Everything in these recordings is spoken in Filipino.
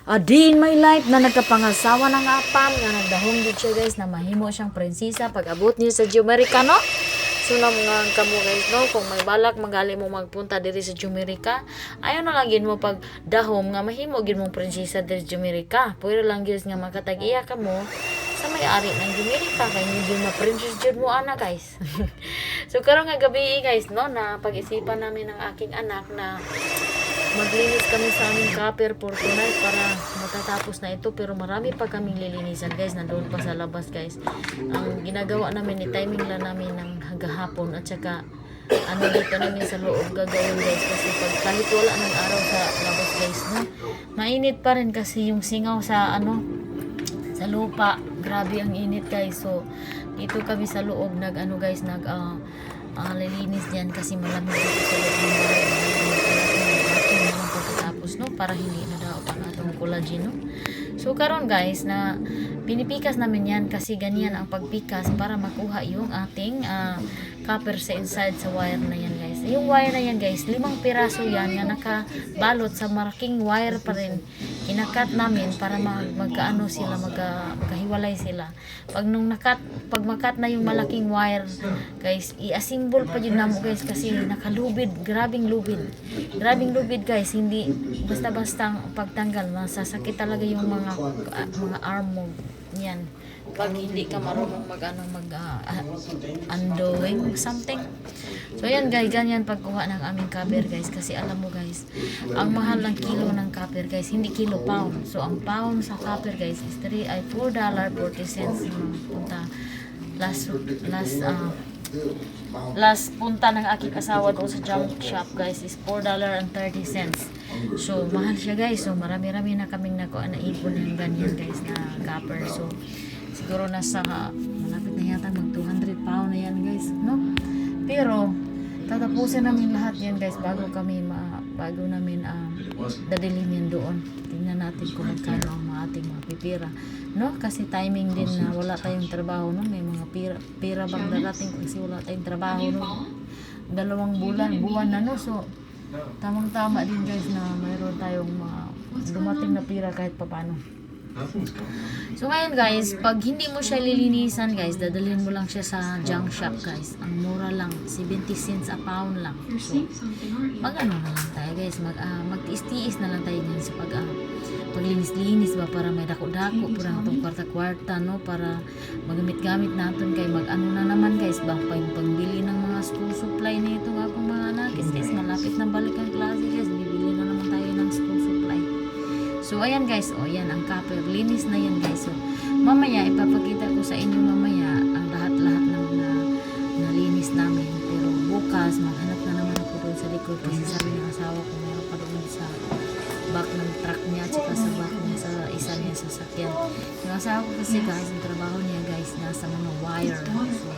A day in my life na nagkapangasawa ng apam nga nagdahong gid siya guys na mahimo siyang prinsesa pag abot niya sa Jumerica no. So na mga kamo guys no, kung may balak magali mo magpunta diri sa Jumerica, ayon na lang gid mo pag dahom nga mahimo gid mong prinsesa diri sa Jumerica. Pwede lang gid nga makatag-iya ka mo sa may-ari ng Jumerica kay medyo na princess jud mo ana guys. So karon nga gabi guys no, na pag-isipan namin ng aking anak na maglinis kami sa aming copper for tonight para matatapos na ito, pero marami pa kaming lilinisan guys, nandoon pa sa labas guys. Ang ginagawa namin ni timing lang namin ng hagahapon at saka ano dito namin sa loob gagawin guys, kasi pag kahit wala ng araw sa labas guys no, mainit pa rin kasi yung singaw sa ano sa lupa, grabe ang init guys. So dito kami sa loob nag ano guys lilinis diyan kasi malamig dito sa loob ng bahay naman pagkatapos no, para hindi na daw ang atong collagen no. So karon guys na pinipikas namin yan kasi ganyan ang pagpikas para makuha yung ating copper sa inside sa wire na yan guys. Yung wire na yan guys, 5 piraso yan na nakabalot sa malaking wire pa rin. Kinakat namin para magkaano sila, magkahiwalay sila. Pag makat na yung malaking wire guys, i-assemble pa yun namo guys kasi nakalubid, grabing lubid guys, hindi basta-basta pagtanggal, masasakit talaga yung mga arm mo yan pag hindi ka marunong undoing something. So yan guys, ganyan pagkuha ng aming copper guys, kasi alam mo guys, ang mahal ng kilo ng copper guys, hindi kilo, pound. So ang pound sa copper guys is $4.40 punta last punta ng aking asawa doon sa junk shop guys is $4.30. So mahal siya guys. So marami-rami na kaming naipon ng ganyan guys na copper. So siguro nasa malapit na yata mag 200 pound na yan guys no. Pero tatapusin namin lahat yan guys bago namin dadalhin yan doon. Tingnan natin kung magkano ang ating mga pipira no, kasi timing din na wala tayong trabaho no, may mga pira bang darating kasi wala tayong trabaho no, 2 buwan na no. So tamang-tama din guys na mayroon tayong dumating na pira kahit papano. So ngayon guys, pag hindi mo siya lilinisan guys, dadalhin mo lang siya sa junk shop guys. Ang mura lang, 70 cents a pound lang. So ano na lang tayo guys, magtiis-tiis na lang tayo guys sa paglinis-linis ba, para may dako-dako pura itong kwarta-kwarta no, para magamit-gamit natin kay ano na naman guys, bang pangbili ng mga school supply na itong akong mga anak guys, malapit na balik ang klase guys, bibili na naman tayo ng school supply. So ayan guys, yan ang copper, linis na yan guys. So mamaya ipapakita ko sa inyo mamaya ang lahat-lahat ng nalinis namin, pero bukas maghanap na naman ako doon sa likod kasi sabi ng asawa ko meron pa doon sa back ng truck niya at saka sa back niya sa isa niya sasakyan. Yung asawa ko kasi guys, ang trabaho niya guys nasa mga wire. So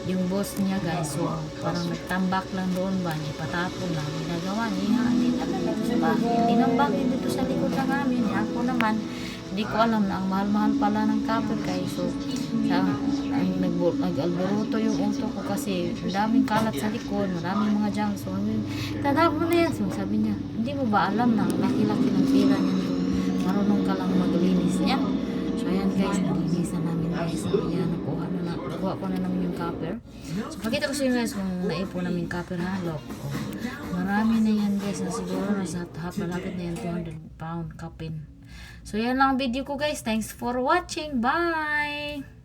yung boss niya guys, so parang nagtambak lang doon ba, patapon lang, ginagawa niya, hindi naman dito sa bahay, tinambak dito sa likod ng amin. Ako naman, hindi ko alam na ang mahal-mahal pala ng copper guys. So nag-alboroto yung uto ko kasi daming kalat sa likod, maraming mga junk. So tatapon na yan. So sabi niya, hindi mo ba alam na laki-laki ng pira niyan, marunong ka lang maglinis yan. So ayan guys, nalinisan namin guys. So ayan, nakuha ko na namin yung copper. So pakita ko sa inyo guys kung naipon namin copper ha. Look, marami na yan guys, na siguro nasa malapit na yan 200 pound kapin. So yan lang ang video ko guys. Thanks for watching. Bye!